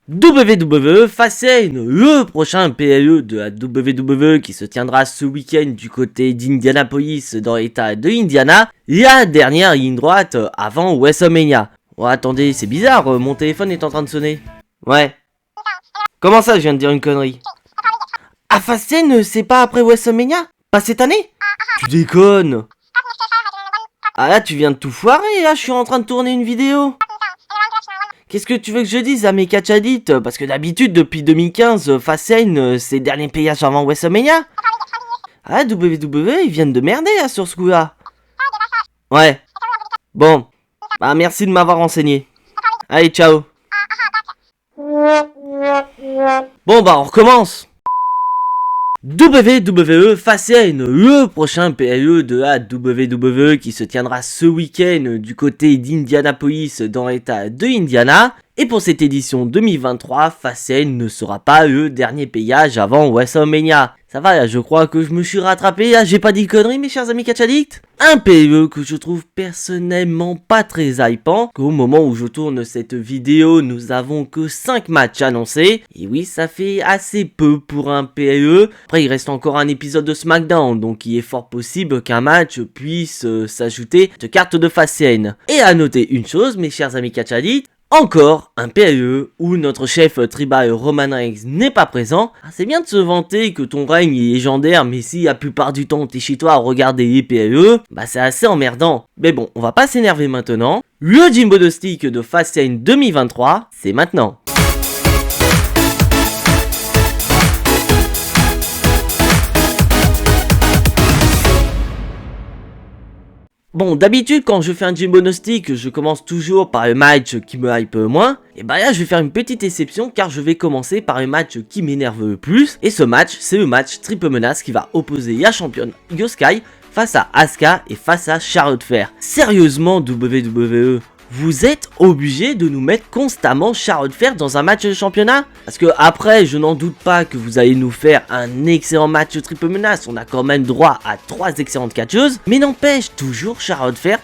WWE Fastlane, le prochain PLE de la WWE qui se tiendra ce week-end du côté d'Indianapolis dans l'état de Indiana, la dernière ligne droite avant WrestleMania. Oh, attendez, c'est bizarre, mon téléphone est en train de sonner. Ouais. Comment ça, je viens de dire une connerie? Ah, Fastlane, c'est pas après WrestleMania? Pas cette année? Tu déconnes. Ah là, tu viens de tout foirer, là, je suis en train de tourner une vidéo. Qu'est-ce que tu veux que je dise à mes catch addicts? Parce que d'habitude, depuis 2015, Fastlane, c'est le dernier payage avant WrestleMania. Ah, WWE, ils viennent de merder là, sur ce coup-là. Ouais. Bon. Bah, merci de m'avoir renseigné. Allez, ciao. Bon, bah, on recommence. WWE Fastlane, le prochain PLE de la WWE qui se tiendra ce week-end du côté d'Indianapolis dans l'état de Indiana. Et pour cette édition 2023, Fastlane ne sera pas le dernier payage avant WrestleMania. Ça va là, je crois que je me suis rattrapé, là, j'ai pas dit conneries mes chers amis catch addicts. Un PLE que je trouve personnellement pas très hypant, qu'au moment où je tourne cette vidéo, nous avons que 5 matchs annoncés. Et oui, ça fait assez peu pour un PLE. Après, il reste encore un épisode de SmackDown, donc il est fort possible qu'un match puisse s'ajouter de carte de Fastlane. Et à noter une chose, mes chers amis catch addicts, encore un PLE où notre chef tribal Roman Reigns n'est pas présent. C'est bien de se vanter que ton règne est légendaire, mais si la plupart du temps t'es chez toi à regarder les PLE, bah c'est assez emmerdant. Mais bon, on va pas s'énerver maintenant. Le Jimbo de Stick de Fastlane 2023, c'est maintenant. Bon, d'habitude, quand je fais un Jimbo Gnostic, je commence toujours par un match qui me hype moins. Et bah là, je vais faire une petite exception car je vais commencer par un match qui m'énerve le plus. Et ce match, c'est le match triple menace qui va opposer la championne Io Sky face à Asuka et face à Charlotte Flair. Sérieusement, WWE, vous êtes obligé de nous mettre constamment Charlotte Flair dans un match de championnat? Parce que après, je n'en doute pas que vous allez nous faire un excellent match triple menace. On a quand même droit à 3 excellentes catcheuses. Mais n'empêche, toujours Charlotte Flair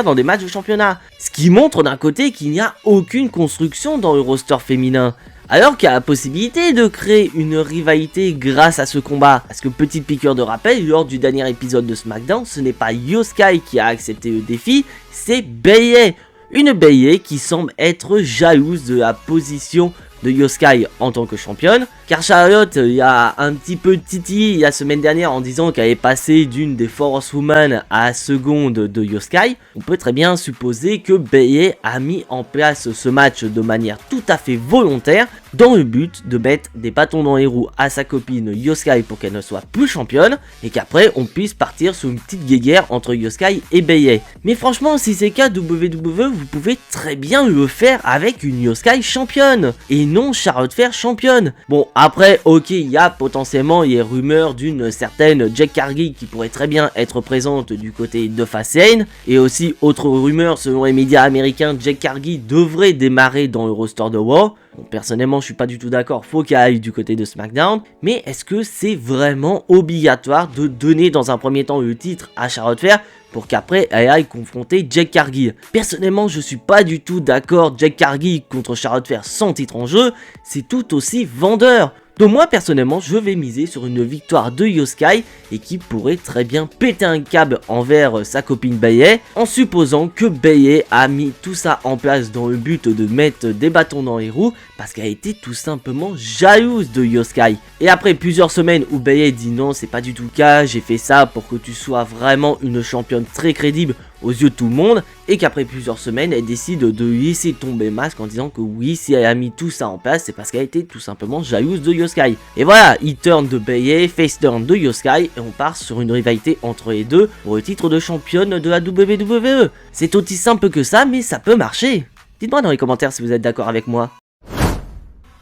dans des matchs de championnat. Ce qui montre d'un côté qu'il n'y a aucune construction dans le roster féminin. Alors qu'il y a la possibilité de créer une rivalité grâce à ce combat. Parce que petite piqûre de rappel, lors du dernier épisode de SmackDown, ce n'est pas Io Sky qui a accepté le défi, c'est Bayley. Une Bayley qui semble être jalouse de la position de Io Sky en tant que championne. Car Charlotte, il y a un petit peu titillé la semaine dernière en disant qu'elle est passée d'une des Force Women à la seconde de Io Sky. On peut très bien supposer que Bayley a mis en place ce match de manière tout à fait volontaire dans le but de mettre des bâtons dans les roues à sa copine Io Sky pour qu'elle ne soit plus championne et qu'après on puisse partir sur une petite guéguerre entre Io Sky et Bayley. Mais franchement, si c'est le cas, WWE, vous pouvez très bien le faire avec une Io Sky championne et non Charlotte Flair championne. Bon, après, ok, il y a potentiellement les rumeurs d'une certaine Jade Cargill qui pourrait très bien être présente du côté de Fastlane. Et aussi, autre rumeur, selon les médias américains, Jade Cargill devrait démarrer dans le roster de Raw. Bon, personnellement, je suis pas du tout d'accord, faut qu'elle aille du côté de SmackDown. Mais est-ce que c'est vraiment obligatoire de donner dans un premier temps le titre à Charlotte Flair pour qu'après elle aille confronter Jade Cargill? Personnellement, je suis pas du tout d'accord. Jade Cargill contre Charlotte Flair sans titre en jeu, c'est tout aussi vendeur. Donc moi personnellement, je vais miser sur une victoire de Io Sky et qui pourrait très bien péter un câble envers sa copine Bayley, en supposant que Bayley a mis tout ça en place dans le but de mettre des bâtons dans les roues parce qu'elle était tout simplement jalouse de Io Sky. Et après plusieurs semaines où Bayley dit non, c'est pas du tout le cas, j'ai fait ça pour que tu sois vraiment une championne très crédible aux yeux de tout le monde, et qu'après plusieurs semaines, elle décide de laisser tomber masque en disant que oui, si elle a mis tout ça en place, c'est parce qu'elle était tout simplement jalouse de Io Sky. Et voilà, il turn de Bayley, face turn de Io Sky, et on part sur une rivalité entre les deux pour le titre de championne de la WWE. C'est aussi simple que ça, mais ça peut marcher. Dites-moi dans les commentaires si vous êtes d'accord avec moi.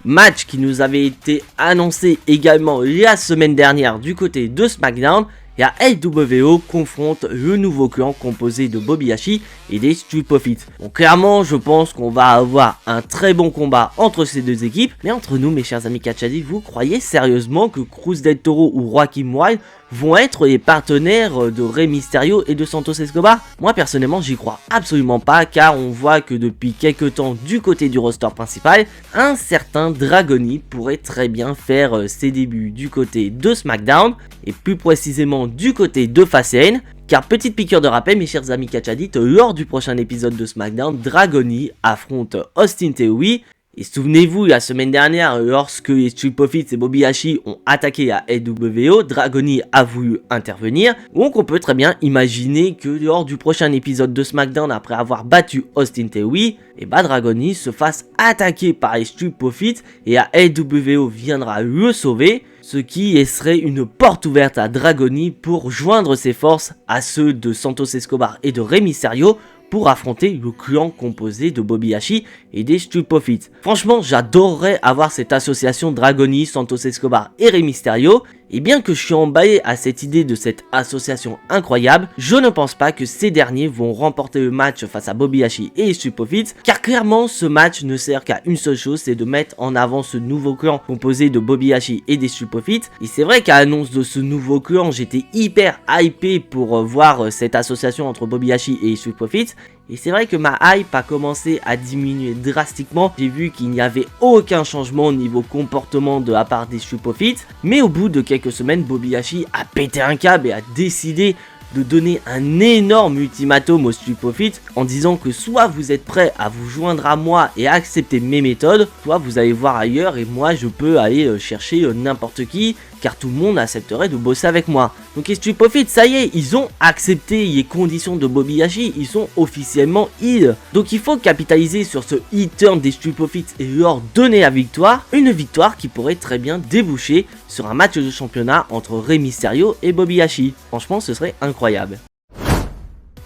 Match qui nous avait été annoncé également la semaine dernière du côté de SmackDown. La LWO confronte le nouveau clan composé de Bobby Lashley et des Street Profits. Donc clairement, je pense qu'on va avoir un très bon combat entre ces deux équipes. Mais entre nous, mes chers amis catch addicts, vous croyez sérieusement que Cruz del Toro ou Joaquin Wilde vont être les partenaires de Rey Mysterio et de Santos Escobar? Moi personnellement j'y crois absolument pas, car on voit que depuis quelques temps du côté du roster principal, un certain Dragoni pourrait très bien faire ses débuts du côté de SmackDown et plus précisément du côté de Fastlane. Car petite piqûre de rappel mes chers amis catchadites, lors du prochain épisode de SmackDown, Dragoni affronte Austin Theory. Et souvenez-vous, la semaine dernière, lorsque les Street Profits et Bobby Lashley ont attaqué la LWO, Dragoni a voulu intervenir. Donc on peut très bien imaginer que lors du prochain épisode de SmackDown, après avoir battu Austin Theory, et Dragoni se fasse attaquer par les Street Profits et la LWO viendra le sauver. Ce qui laisserait une porte ouverte à Dragoni pour joindre ses forces à ceux de Santos Escobar et de Rey Mysterio pour affronter le clan composé de Bobby Lashley et des Street Profits. Franchement, j'adorerais avoir cette association Dragoni, Santos Escobar et Rey Mysterio. Et bien que je suis emballé à cette idée de cette association incroyable, je ne pense pas que ces derniers vont remporter le match face à Bobby Lashley et les Street Profits, car clairement ce match ne sert qu'à une seule chose, c'est de mettre en avant ce nouveau clan composé de Bobby Lashley et des Street Profits. Et c'est vrai qu'à l'annonce de ce nouveau clan, j'étais hyper hypé pour voir cette association entre Bobby Lashley et les Street Profits. Et c'est vrai que ma hype a commencé à diminuer drastiquement. J'ai vu qu'il n'y avait aucun changement au niveau comportement de la part des Street Profits. Mais au bout de quelques semaines, Bobby Lashley a pété un câble et a décidé de donner un énorme ultimatum aux Street Profits en disant que soit vous êtes prêts à vous joindre à moi et à accepter mes méthodes, soit vous allez voir ailleurs et moi je peux aller chercher n'importe qui, car tout le monde accepterait de bosser avec moi. Donc les Street Profits, ça y est, ils ont accepté les conditions de Bobby Lashley, ils sont officiellement heel. Donc il faut capitaliser sur ce heel turn des Street Profits et leur donner la victoire, une victoire qui pourrait très bien déboucher sur un match de championnat entre Rey Mysterio et Bobby Lashley. Franchement, ce serait incroyable.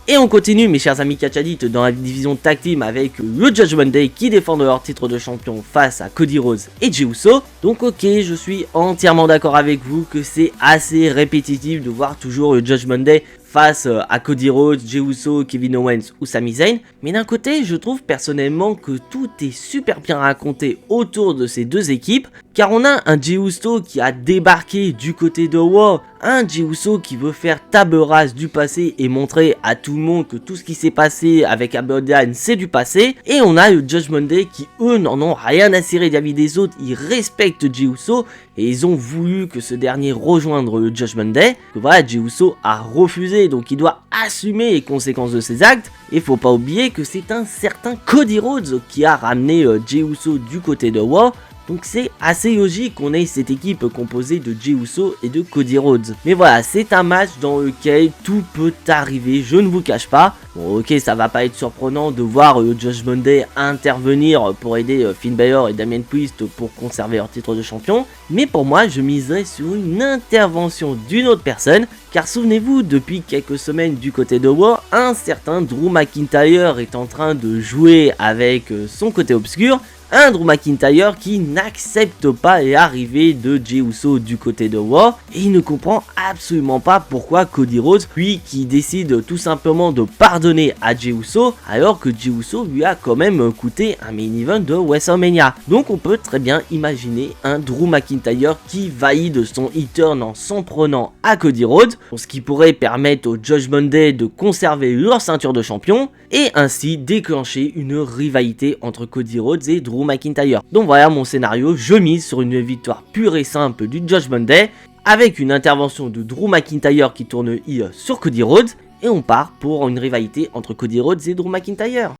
Et on continue mes chers amis catchadites dans la division tag team avec le Judgment Day qui défendent leur titre de champion face à Cody Rhodes et Jey Uso. Donc ok, je suis entièrement d'accord avec vous que c'est assez répétitif de voir toujours le Judgment Day face à Cody Rhodes, Jey Uso, Kevin Owens ou Sami Zayn. Mais d'un côté, je trouve personnellement que tout est super bien raconté autour de ces deux équipes, car on a un Jey Uso qui a débarqué du côté de Raw, un Jey Uso qui veut faire table rase du passé et montrer à tout le monde que tout ce qui s'est passé avec Abaddon c'est du passé, et on a le Judgment Day qui eux n'en ont rien à cirer vis-à-vis des autres, ils respectent Jey Uso et ils ont voulu que ce dernier rejoigne le Judgment Day, que voilà, Jey Uso a refusé, donc il doit assumer les conséquences de ses actes. Et faut pas oublier que c'est un certain Cody Rhodes qui a ramené Jey Uso du côté de Raw. Donc c'est assez logique qu'on ait cette équipe composée de Jey Uso et de Cody Rhodes. Mais voilà, c'est un match dans lequel tout peut arriver, je ne vous cache pas. Bon ok, ça va pas être surprenant de voir le Judgment Day intervenir pour aider Finn Balor et Damien Priest pour conserver leur titre de champion. Mais pour moi, je miserais sur une intervention d'une autre personne. Car souvenez-vous, depuis quelques semaines du côté de Raw, un certain Drew McIntyre est en train de jouer avec son côté obscur. Un Drew McIntyre qui n'accepte pas l'arrivée de Jey Uso du côté de Raw et il ne comprend absolument pas pourquoi Cody Rhodes, lui qui décide tout simplement de pardonner à Jey Uso alors que Jey Uso lui a quand même coûté un main event de WrestleMania. Donc on peut très bien imaginer un Drew McIntyre qui valide son heel turn en s'en prenant à Cody Rhodes, ce qui pourrait permettre au Judgment Day de conserver leur ceinture de champion et ainsi déclencher une rivalité entre Cody Rhodes et Drew McIntyre. Donc voilà mon scénario, je mise sur une victoire pure et simple du Judgment Day avec une intervention de Drew McIntyre qui tourne heel sur Cody Rhodes et on part pour une rivalité entre Cody Rhodes et Drew McIntyre.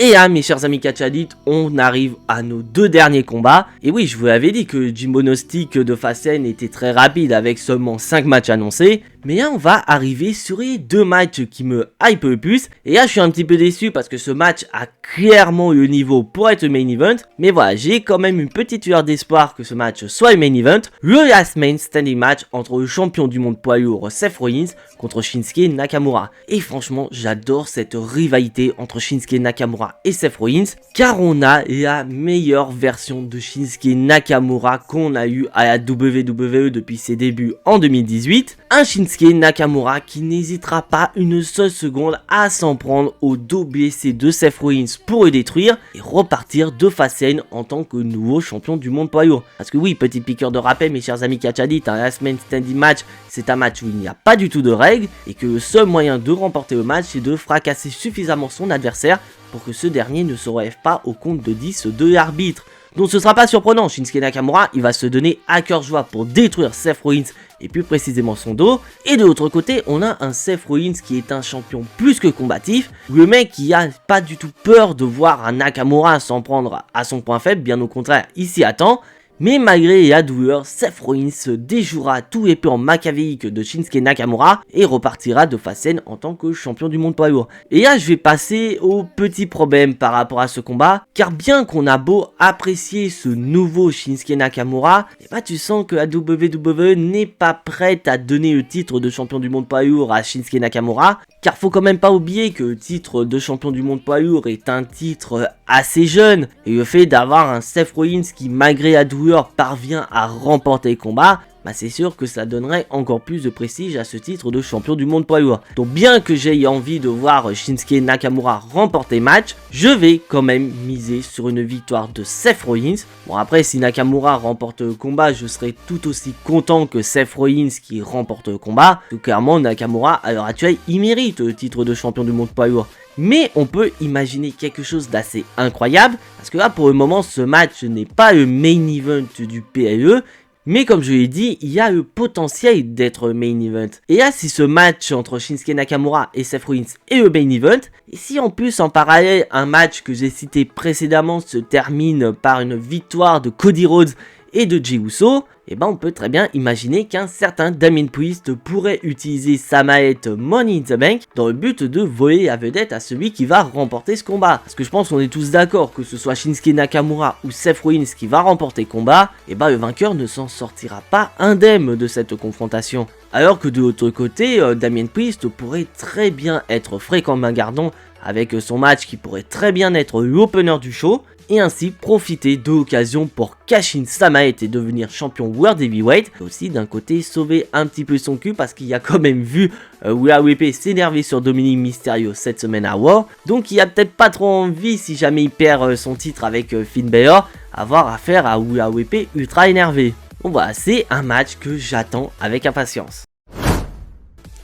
Et là, mes chers amis catchadites, on arrive à nos deux derniers combats. Et oui, je vous l'avais dit que Jimbo Nostic de Fastlane était très rapide avec seulement 5 matchs annoncés. Mais là, on va arriver sur les deux matchs qui me hype le plus. Et là, je suis un petit peu déçu parce que ce match a clairement le niveau pour être le main event. Mais voilà, j'ai quand même une petite lueur d'espoir que ce match soit le main event. Le last man standing match entre le champion du monde poids lourd Seth Rollins contre Shinsuke Nakamura. Et franchement, j'adore cette rivalité entre Shinsuke Nakamura et Seth Rollins, car on a la meilleure version de Shinsuke Nakamura qu'on a eu à la WWE depuis ses débuts en 2018. Un Shinsuke Shinsuke Nakamura qui n'hésitera pas une seule seconde à s'en prendre au dos blessé de Seth Rollins pour le détruire et repartir de Fastlane en tant que nouveau champion du monde poids lourd. Parce que oui, petite piqûre de rappel mes chers amis catch addicts, un last man standing match c'est un match où il n'y a pas du tout de règles et que le seul moyen de remporter le match c'est de fracasser suffisamment son adversaire pour que ce dernier ne se relève pas au compte de 10 de l'arbitre. Donc ce sera pas surprenant, Shinsuke Nakamura il va se donner à cœur joie pour détruire Seth Rollins et plus précisément son dos. Et de l'autre côté on a un Seth Rollins qui est un champion plus que combatif, le mec qui a pas du tout peur de voir un Nakamura s'en prendre à son point faible, bien au contraire il s'y attend. Mais malgré la douleur, Seth Rollins déjouera tous les plans machiavéliques de Shinsuke Nakamura et repartira de Fastlane en tant que champion du monde poids lourd. Et là je vais passer au petit problème par rapport à ce combat, car bien qu'on a beau apprécier ce nouveau Shinsuke Nakamura, et bah tu sens que la WWE n'est pas prête à donner le titre de champion du monde poids lourd à Shinsuke Nakamura, car faut quand même pas oublier que le titre de champion du monde poids lourd est un titre assez jeune, et le fait d'avoir un Seth Rollins qui malgré la douleur parvient à remporter le combat, bah c'est sûr que ça donnerait encore plus de prestige à ce titre de champion du monde poids lourd. Donc bien que j'aie envie de voir Shinsuke Nakamura remporter le match, je vais quand même miser sur une victoire de Seth Rollins. Bon après si Nakamura remporte le combat, je serai tout aussi content que Seth Rollins qui remporte le combat. Tout clairement Nakamura à l'heure actuelle il mérite le titre de champion du monde poids lourd. Mais on peut imaginer quelque chose d'assez incroyable, parce que là pour le moment ce match n'est pas le main event du PLE, mais comme je l'ai dit, il y a le potentiel d'être le main event. Et là si ce match entre Shinsuke Nakamura et Seth Rollins est le main event, et si en plus en parallèle un match que j'ai cité précédemment se termine par une victoire de Cody Rhodes et de Jey Uso, et ben on peut très bien imaginer qu'un certain Damien Priest pourrait utiliser sa mallette Money in the Bank dans le but de voler la vedette à celui qui va remporter ce combat. Parce que je pense qu'on est tous d'accord que ce soit Shinsuke Nakamura ou Seth Rollins qui va remporter le combat, et ben le vainqueur ne s'en sortira pas indemne de cette confrontation. Alors que de l'autre côté, Damien Priest pourrait très bien être fréquent main gardant avec son match qui pourrait très bien être l'opener du show, et ainsi profiter de l'occasion pour cash in sa mallette et devenir champion World Heavyweight. Et aussi d'un côté sauver un petit peu son cul parce qu'il y a quand même vu Willa WP s'énerver sur Dominic Mysterio cette semaine à War. Donc il a peut-être pas trop envie si jamais il perd son titre avec Finn Balor, avoir affaire à Willa WP ultra énervé. Bon voilà, c'est un match que j'attends avec impatience.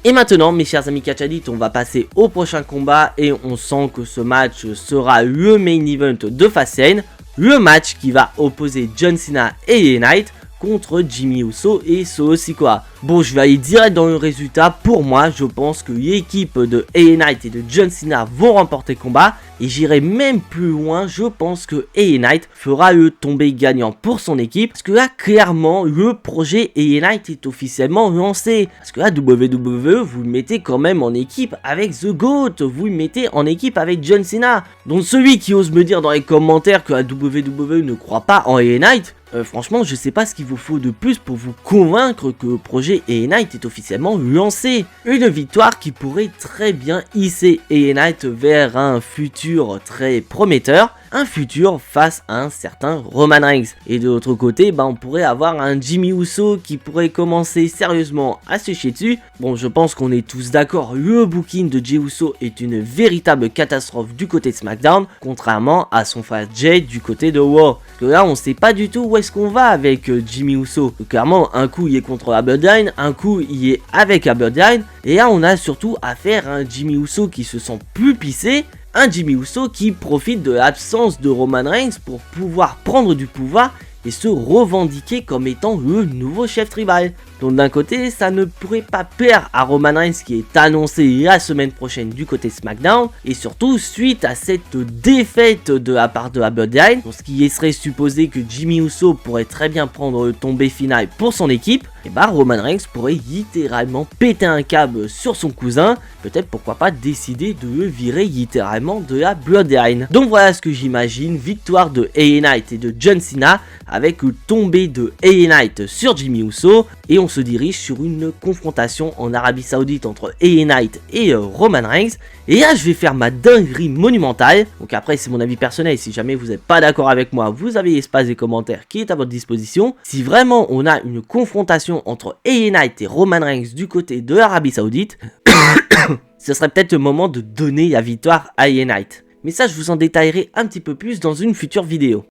Et maintenant mes chers amis catch addicts, on va passer au prochain combat et on sent que ce match sera le main event de Fastlane, le match qui va opposer John Cena et LA Knight contre Jimmy Uso et Solo Sikoa. Bon, je vais aller direct dans le résultat. Pour moi, je pense que l'équipe de LA Knight et de John Cena vont remporter le combat. Et j'irai même plus loin, je pense que LA Knight fera le tombé gagnant pour son équipe. Parce que là, clairement, le projet LA Knight est officiellement lancé. Parce que là, WWE, vous le mettez quand même en équipe avec The GOAT. Vous le mettez en équipe avec John Cena. Donc celui qui ose me dire dans les commentaires que la WWE ne croit pas en LA Knight, franchement, je sais pas ce qu'il vous faut de plus pour vous convaincre que le projet LA Knight est officiellement lancé. Une victoire qui pourrait très bien hisser LA Knight vers un futur très prometteur. Un futur face à un certain Roman Reigns. Et de l'autre côté, on pourrait avoir un Jimmy Uso qui pourrait commencer sérieusement à se chier dessus. Bon, je pense qu'on est tous d'accord, le booking de Jey Uso est une véritable catastrophe du côté de SmackDown, contrairement à son frère Jay du côté de Raw. Parce que là, on sait pas du tout où est-ce qu'on va avec Jimmy Uso. Clairement, un coup il est contre la Bloodline, un coup il est avec la Bloodline, et là on a surtout affaire à un Jimmy Uso qui se sent plus pissé. Un Jimmy Uso qui profite de l'absence de Roman Reigns pour pouvoir prendre du pouvoir et se revendiquer comme étant le nouveau chef tribal. Donc d'un côté, ça ne pourrait pas plaire à Roman Reigns qui est annoncé la semaine prochaine du côté SmackDown. Et surtout, suite à cette défaite de la part de la Bloodline, ce qui serait supposé que Jimmy Uso pourrait très bien prendre le tombé final pour son équipe, et Roman Reigns pourrait littéralement péter un câble sur son cousin, peut-être pourquoi pas décider de le virer littéralement de la Bloodline. Donc voilà ce que j'imagine, victoire de LA Knight et de John Cena avec le tombé de LA Knight sur Jimmy Uso, et on se dirige sur une confrontation en Arabie Saoudite entre LA Knight et Roman Reigns. Et là, je vais faire ma dinguerie monumentale. Donc après, c'est mon avis personnel. Si jamais vous n'êtes pas d'accord avec moi, vous avez l'espace des commentaires qui est à votre disposition. Si vraiment on a une confrontation entre LA Knight et Roman Reigns du côté de l'Arabie Saoudite, ce serait peut-être le moment de donner la victoire à LA Knight. Mais ça, je vous en détaillerai un petit peu plus dans une future vidéo.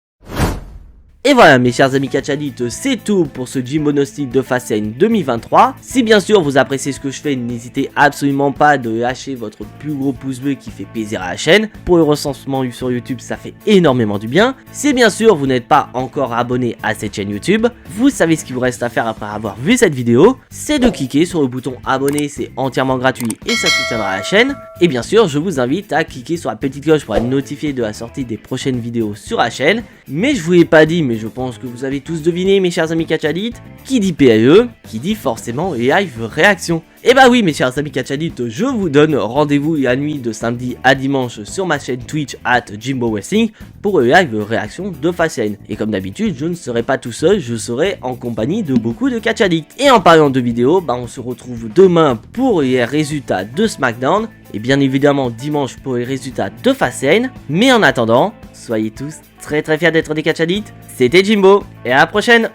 Et voilà mes chers amis catch addicts, c'est tout pour ce Gymbonostic de Fastlane 2023. Si bien sûr vous appréciez ce que je fais, n'hésitez absolument pas de lâcher votre plus gros pouce bleu qui fait plaisir à la chaîne. Pour le recensement sur YouTube, ça fait énormément du bien. Si bien sûr vous n'êtes pas encore abonné à cette chaîne YouTube, vous savez ce qu'il vous reste à faire après avoir vu cette vidéo, c'est de cliquer sur le bouton abonner, c'est entièrement gratuit et ça soutiendra la chaîne. Et bien sûr, je vous invite à cliquer sur la petite cloche pour être notifié de la sortie des prochaines vidéos sur la chaîne. Mais je vous l'ai pas dit, mais je pense que vous avez tous deviné mes chers amis catch addicts, qui dit PAE, qui dit forcément live réaction. Et bah oui mes chers amis catch addicts, je vous donne rendez-vous la nuit de samedi à dimanche sur ma chaîne Twitch @JimboWrestling pour le live réaction de Fastlane. Et comme d'habitude, je ne serai pas tout seul, je serai en compagnie de beaucoup de catch addicts. Et en parlant de vidéos, bah on se retrouve demain pour les résultats de SmackDown. Et bien évidemment dimanche pour les résultats de Fastlane. Mais en attendant, soyez tous très fiers d'être des catch addicts. C'était Jimbo et à la prochaine.